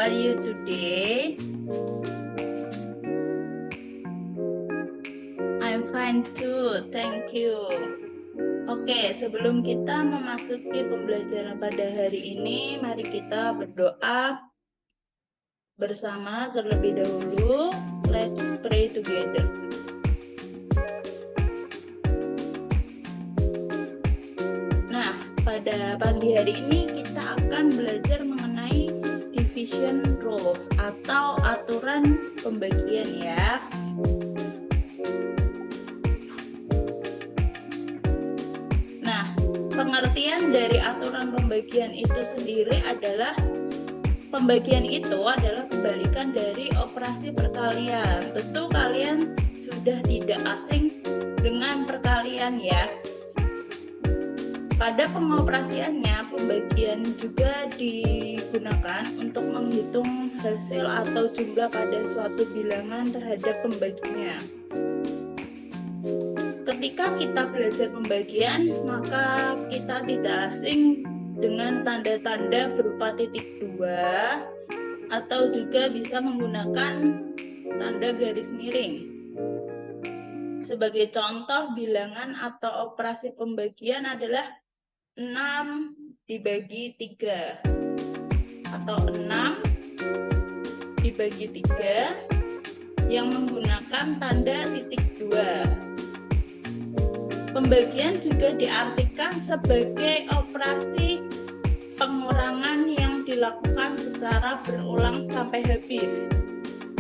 are you today? I'm fine too, thank you. Oke, sebelum kita memasuki pembelajaran pada hari ini, mari kita berdoa bersama terlebih dahulu. Let's pray together. Nah, pada pagi hari ini kita akan belajar mengenai division rules atau aturan pembagian ya. Nah, pengertian dari aturan pembagian itu sendiri adalah pembagian itu adalah kebalikan dari operasi perkalian. Tentu kalian sudah tidak asing dengan perkalian ya. Pada pengoperasiannya, pembagian juga digunakan untuk menghitung hasil atau jumlah pada suatu bilangan terhadap pembaginya. Ketika kita belajar pembagian, maka kita tidak asing dengan tanda-tanda berupa titik dua atau juga bisa menggunakan tanda garis miring. Sebagai contoh, bilangan atau operasi pembagian adalah 6 dibagi 3 atau 6 dibagi 3 yang menggunakan tanda titik 2. Pembagian juga diartikan sebagai operasi pengurangan yang dilakukan secara berulang sampai habis.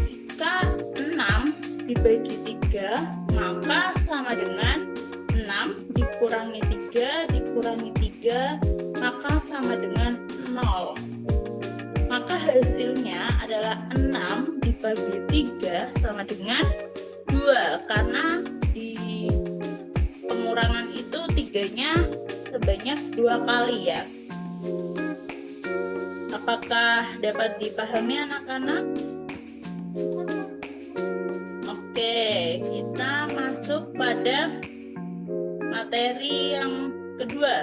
Jika 6 dibagi 3, maka sama dengan 6 dikurangi 3 dikurangi 3, maka sama dengan 0. Maka hasilnya adalah 6 dibagi 3 sama dengan 2, karena di pengurangan itu 3-nya sebanyak 2 kali ya. Apakah dapat dipahami anak-anak? Oke, kita masuk pada materi yang kedua,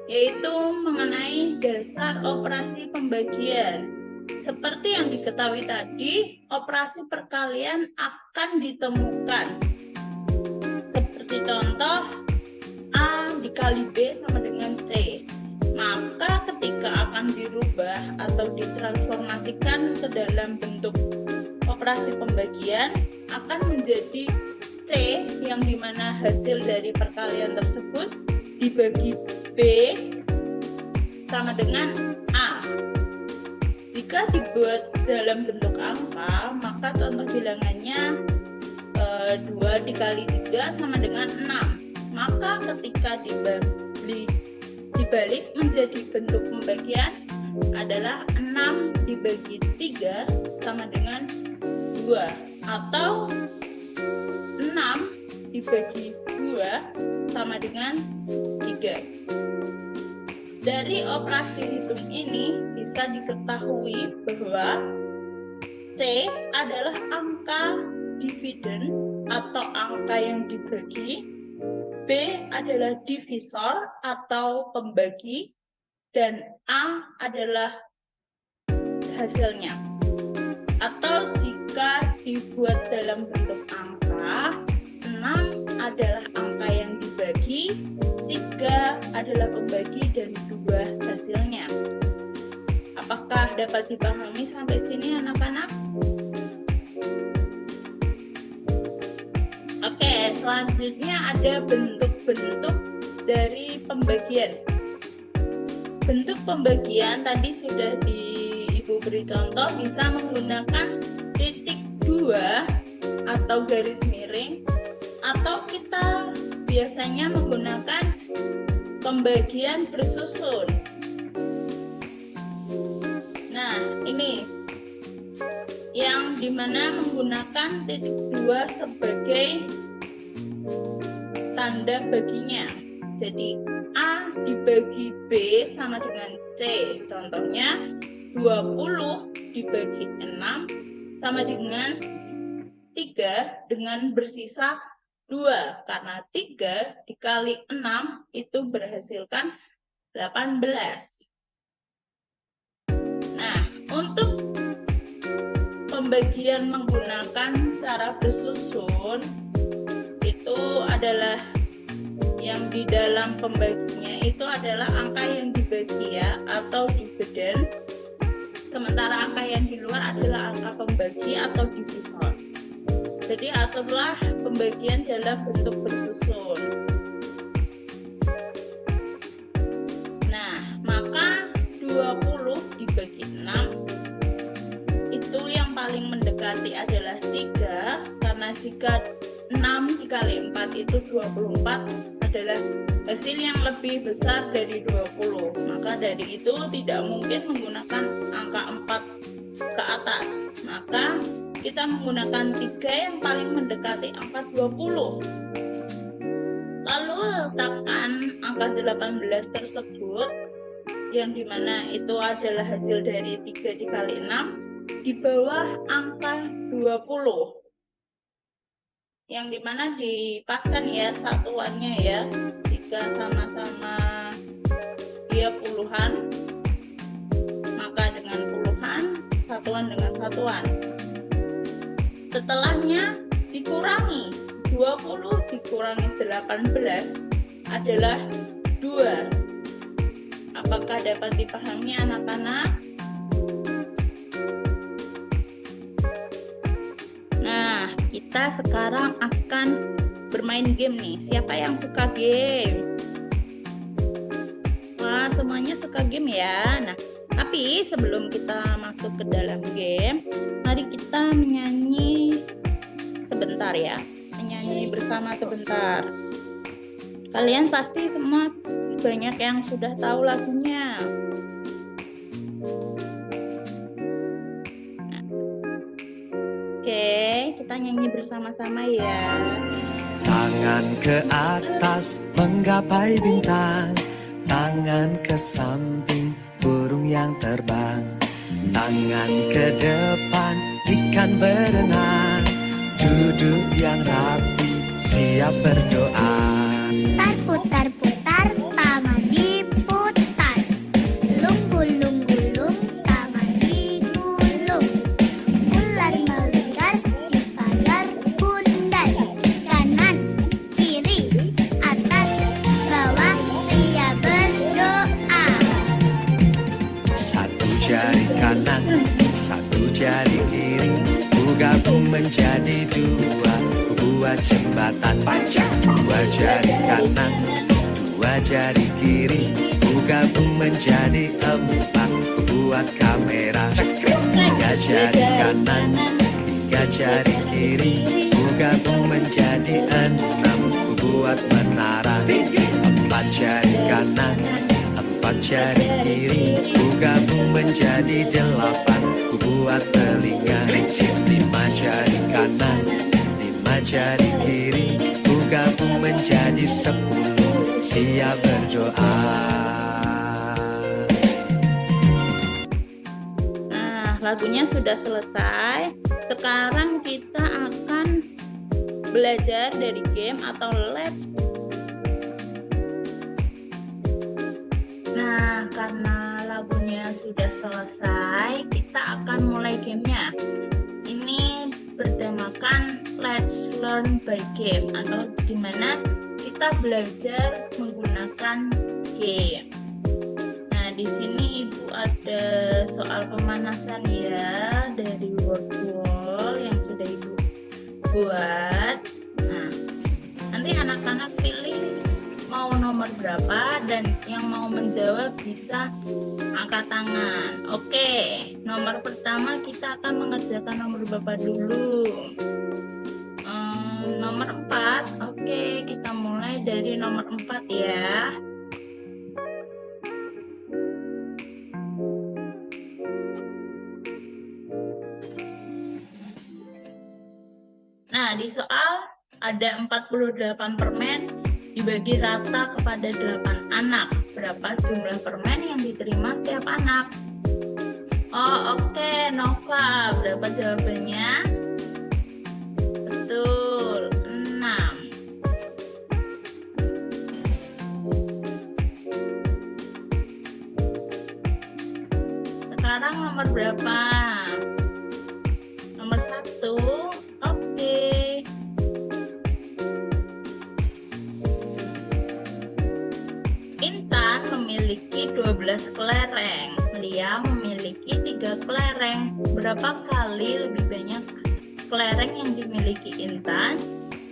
yaitu mengenai dasar operasi pembagian. Seperti yang diketahui tadi, operasi perkalian akan ditemukan. Seperti contoh, A dikali B sama dengan C. Maka ketika akan dirubah atau ditransformasikan ke dalam bentuk operasi pembagian, akan menjadi C, yang dimana hasil dari perkalian tersebut dibagi B sama dengan A. Jika dibuat dalam bentuk angka, maka contoh bilangannya 2 dikali 3 sama dengan 6. Maka ketika dibalik menjadi bentuk pembagian adalah 6 dibagi 3 sama dengan 2, atau 6 dibagi 2 sama dengan 3. Dari operasi hitung ini bisa diketahui bahwa C adalah angka dividen atau angka yang dibagi, B adalah divisor atau pembagi, dan A adalah hasilnya. Atau jika dibuat dalam bentuk angka, 6 adalah angka yang dibagi, 3 adalah pembagi, dan 2 hasilnya. Apakah dapat dipahami sampai sini anak-anak? Oke, selanjutnya ada bentuk-bentuk dari pembagian. Bentuk pembagian tadi sudah Ibu beri contoh, bisa menggunakan titik 2 atau garis miring, atau kita biasanya menggunakan pembagian bersusun. Nah, ini yang dimana menggunakan titik 2 sebagai tanda baginya. Jadi A dibagi B sama dengan C. Contohnya 20 dibagi 6 sama dengan 3 dengan bersisa 2, karena 3 dikali 6 itu berhasilkan 18. Nah, untuk pembagian menggunakan cara bersusun itu adalah yang di dalam pembaginya itu adalah angka yang dibagi ya atau dibedan, sementara angka yang di luar adalah angka pembagi atau divisor. Jadi aturlah pembagian dalam bentuk bersusun. Nah, maka 20 dibagi 6 itu yang paling mendekati adalah 3, karena jika 6 dikali 4 itu 24 adalah hasil yang lebih besar dari 20. Maka dari itu tidak mungkin menggunakan angka 4 ke atas. Maka kita menggunakan 3 yang paling mendekati angka 20. Lalu letakkan angka 18 tersebut yang dimana itu adalah hasil dari 3 dikali 6 di bawah angka 20. Yang dimana dipaskan ya satuannya ya, jika sama-sama dia puluhan maka dengan puluhan, satuan dengan satuan. Setelahnya dikurangi, 20 dikurangi 18 adalah 2. Apakah dapat dipahami anak-anak? Nah, kita sekarang akan bermain game nih. Siapa yang suka game? Wah, semuanya suka game ya. Nah, tapi sebelum kita masuk ke dalam game, mari kita menyanyi sebentar ya. Menyanyi bersama sebentar. Kalian pasti semua banyak yang sudah tahu lagunya. Oke, kita nyanyi bersama-sama ya. Tangan ke atas menggapai bintang, tangan ke samping burung yang terbang, tangan ke depan ikan berenang, duduk yang rapi siap berdoa. Putar-putar taman diputar, lunggul-lunggulung taman digulung, ular melingkar di pagar bundar, kanan kiri atas bawah dia berdoa. Satu jari kanan, satu jari kiri, ku gabung menjadi dua, ku buat jembatan panjang. Dua jari kanan, dua jari kiri, ku gabung menjadi 4, ku buat kamera. Tiga jari kanan, tiga jari kiri, ku gabung menjadi 6, ku buat menara. 4 jari kanan, 4 jari kiri, ku gabung menjadi 8, ku buat telinga. 5 jari kanan, 5 jari kiri, ku gabung menjadi 10, siap berdoa. Nah, lagunya sudah selesai. Sekarang kita akan belajar dari game atau let's. Nah, karena lagunya sudah selesai, kita akan mulai gamenya. Ini bertemakan Let's Learn by Game, atau dimana kita belajar menggunakan game. Nah, di sini Ibu ada soal pemanasan ya dari word wall yang sudah Ibu buat. Nah, nanti anak-anak pilih mau nomor berapa dan yang mau menjawab bisa angkat tangan. Oke, nomor pertama kita akan mengerjakan nomor Bapak dulu. Nomor 4. Oke, kita mulai dari nomor 4 ya. Nah, di soal ada 48 permen dibagi rata kepada 8 anak. Berapa jumlah permen yang diterima setiap anak? Oh, oke, Nova. Berapa jawabannya? Betul, 6. Sekarang nomor berapa? Oke. Intan memiliki 12 kelereng. Lia memiliki 3 kelereng. Berapa kali lebih banyak kelereng yang dimiliki Intan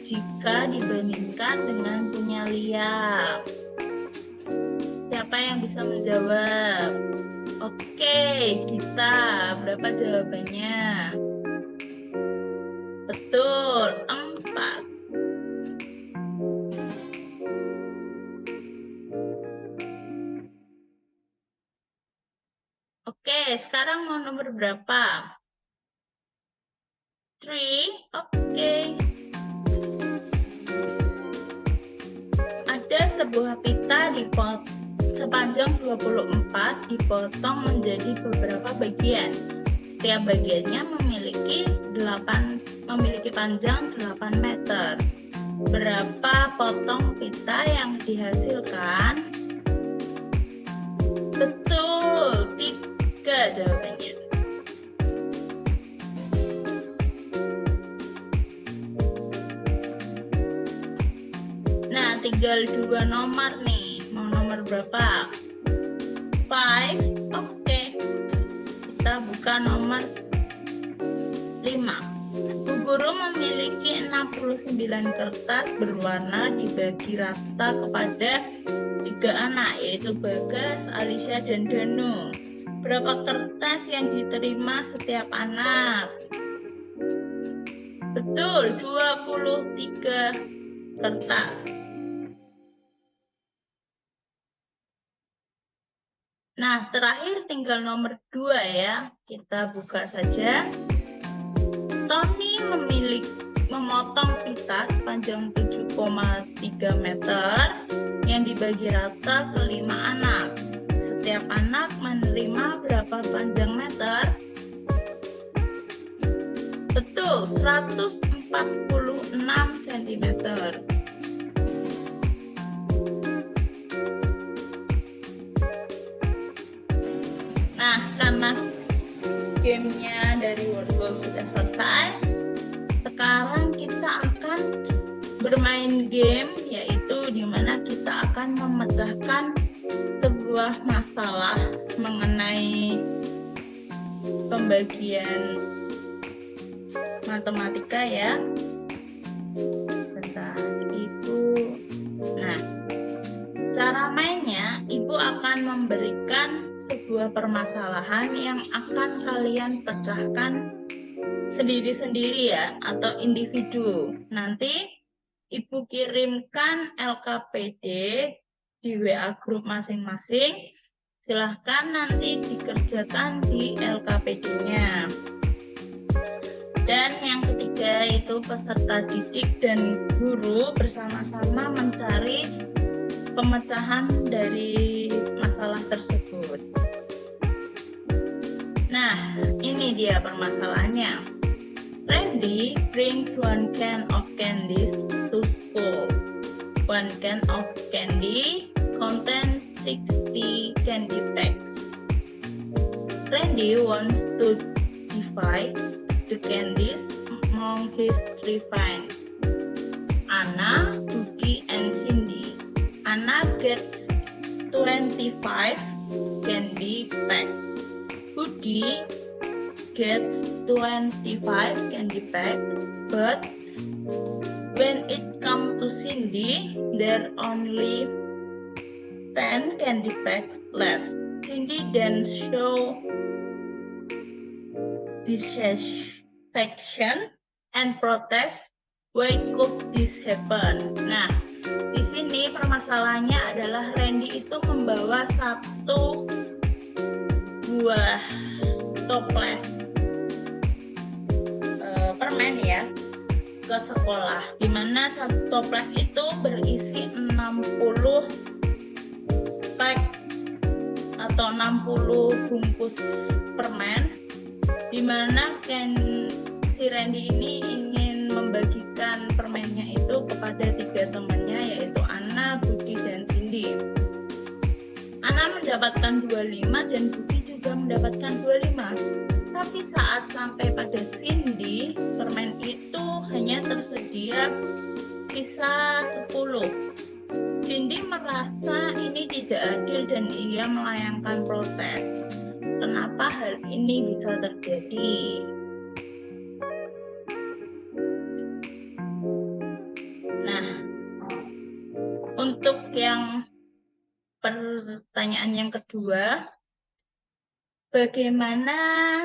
jika dibandingkan dengan punya Lia? Siapa yang bisa menjawab? Oke, Gita, berapa jawabannya? Betul, 4. Oke, sekarang mau nomor berapa? 3, oke. Ada sebuah pita sepanjang 24 dipotong menjadi beberapa bagian. Setiap bagiannya memiliki panjang 8 meter. Berapa potong pita yang dihasilkan? Betul, 3 jawabannya. Nah, tinggal 2 nomor nih. Mau nomor berapa? 5. Oke. Kita buka nomor 5. Bu guru memiliki 69 kertas berwarna dibagi rata kepada 3 anak, yaitu Bagas, Alisha, dan Danu. Berapa kertas yang diterima setiap anak? Betul, 23 kertas. Nah, terakhir tinggal nomor 2 ya. Kita buka saja. Tony memotong pita sepanjang 7,3 meter yang dibagi rata ke 5 anak. Setiap anak menerima berapa panjang meter? Betul, 146 cm. Nah, karena gamenya dari Wordball sudah selesai, sekarang kita akan bermain game, yaitu dimana kita akan memecahkan sebuah masalah mengenai pembagian matematika ya. Bentar, Ibu. Nah, cara mainnya, Ibu akan memberikan sebuah permasalahan yang akan kalian pecahkan sendiri-sendiri ya, atau individu. Nanti Ibu kirimkan LKPD di WA grup masing-masing. Silahkan nanti dikerjakan di LKPD-nya. Dan yang ketiga itu peserta didik dan guru bersama-sama mencari pemecahan dari masalah tersebut. Nah, ini dia permasalahannya. Randy brings 1 can of candies to school. 1 can of candy contains 60 candy bags. Randy wants to divide the candies among his 3 friends, Anna, Budi, and Cindy. Anna gets 25 candy bags. Budi gets 25 candy bags, but when it comes to Cindy, there are only 10 candy bags left. Cindy then shows dissatisfaction and protests. Why could this happen? Nah, di sini permasalahannya adalah Randy itu membawa 1 buah toples permen ya ke sekolah, di mana 1 toples itu berisi 60 pack atau 60 bungkus permen, di mana si Randy ini ingin membagikan permennya itu kepada 3 temannya, yaitu Anna, Budi, dan Cindy. Anna mendapatkan 25 dan Budi juga mendapatkan 25. Tapi saat sampai pada Cindy, permen itu hanya tersedia sisa 10. Cindy merasa ini tidak adil dan ia melayangkan protes. Kenapa hal ini bisa terjadi? Nah, untuk yang pertanyaan yang kedua, bagaimana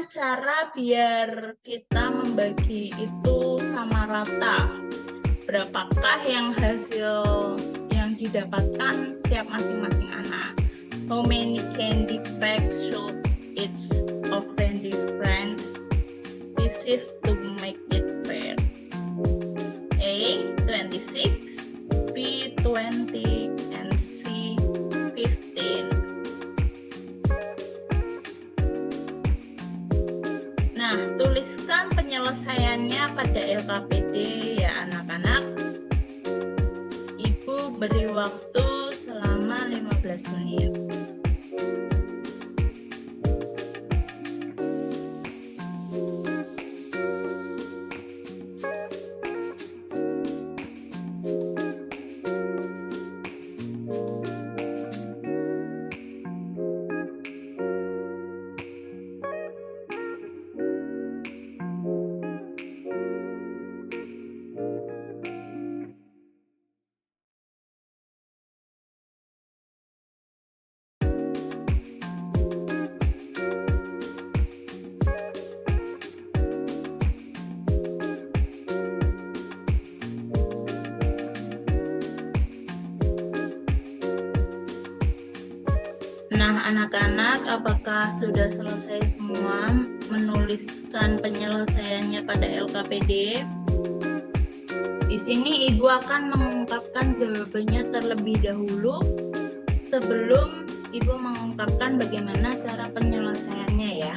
cara biar kita membagi itu sama rata? Berapakah yang hasil yang didapatkan setiap masing-masing anak? How many candy bags should each of candy friends receive to make it fair? A. 26, B. 20, and C. 15. Nah, tuliskan penyelesaiannya pada LKPD ya anak-anak. Ibu beri waktu selama 15 menit. Nah, anak-anak, apakah sudah selesai semua menuliskan penyelesaiannya pada LKPD? Di sini Ibu akan mengungkapkan jawabannya terlebih dahulu sebelum Ibu mengungkapkan bagaimana cara penyelesaiannya ya.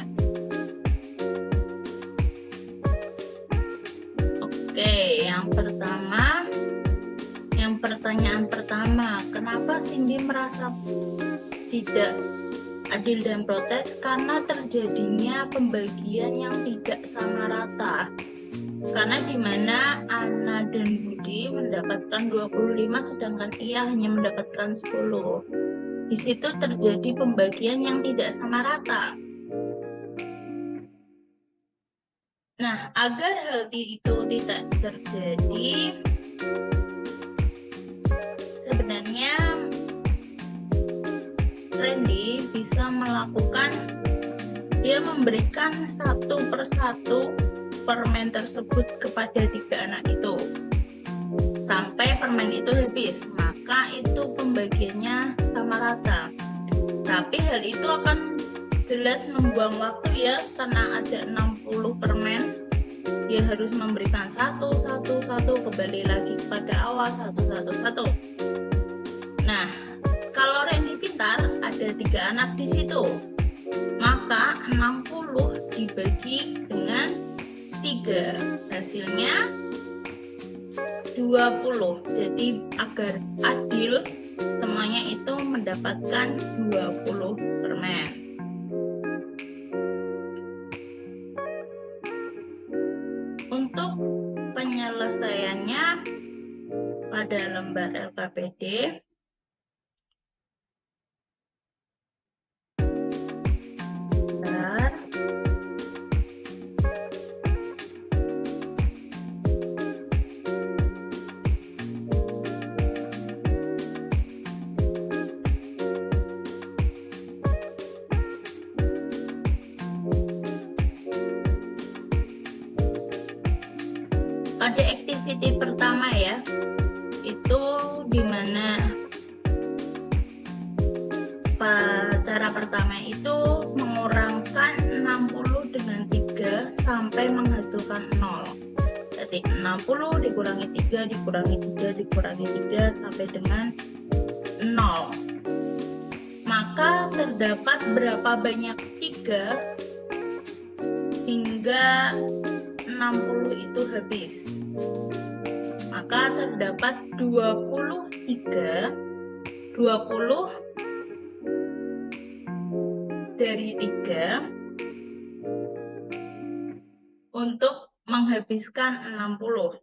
Oke, yang pertanyaan pertama, kenapa Cindy merasa tidak adil dan protes? Karena terjadinya pembagian yang tidak sama rata. Karena di mana Anna dan Budi mendapatkan 25 sedangkan ia hanya mendapatkan 10. Di situ terjadi pembagian yang tidak sama rata. Nah, agar hal itu tidak terjadi, sebenarnya Randy bisa melakukan, dia memberikan satu persatu permen tersebut kepada 3 anak itu sampai permen itu habis, maka itu pembagiannya sama rata. Tapi hal itu akan jelas membuang waktu ya, karena ada 60 permen, dia harus memberikan satu, kembali lagi kepada awal, satu. Nah, kalau Randy pintar, ada 3 anak di situ, maka 60 dibagi dengan 3, hasilnya 20. Jadi agar adil, semuanya itu mendapatkan 20 permen. Untuk penyelesaiannya pada lembar LKPD, pada activity pertama ya, itu dimana cara pertama itu mengurangkan 60 dengan 3 sampai menghasilkan 0. Jadi 60 dikurangi 3 dikurangi 3 dikurangi 3 sampai dengan 0. Maka terdapat berapa banyak 3 hingga 60 itu habis? Maka terdapat 20 dari 3 menghabiskan 60.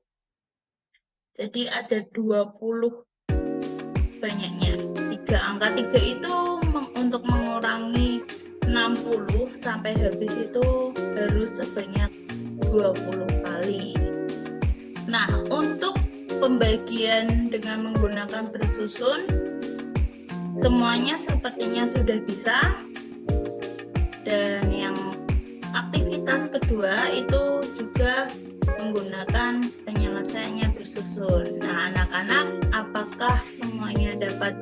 Jadi ada 20 banyaknya. Angka 3 itu untuk mengurangi 60 sampai habis itu harus sebanyak 20 kali. Nah, untuk pembagian dengan menggunakan bersusun semuanya sepertinya sudah bisa. Dan yang aktivitas kedua itu juga menggunakan penyelesaiannya bersusun. Nah, anak-anak, apakah semuanya dapat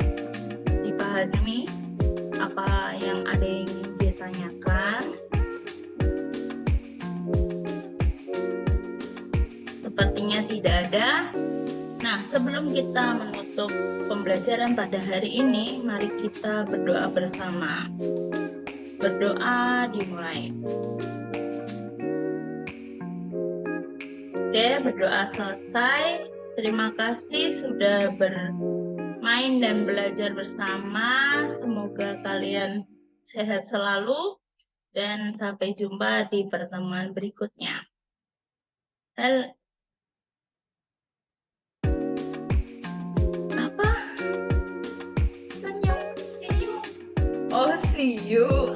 dipahami? Apa yang ada yang ditanyakan? Sepertinya tidak ada. Nah, sebelum kita menutup pembelajaran pada hari ini, mari kita berdoa bersama. Berdoa dimulai. Oke, berdoa selesai. Terima kasih sudah bermain dan belajar bersama. Semoga kalian sehat selalu dan sampai jumpa di pertemuan berikutnya. Apa? Senyum. Oh, see you.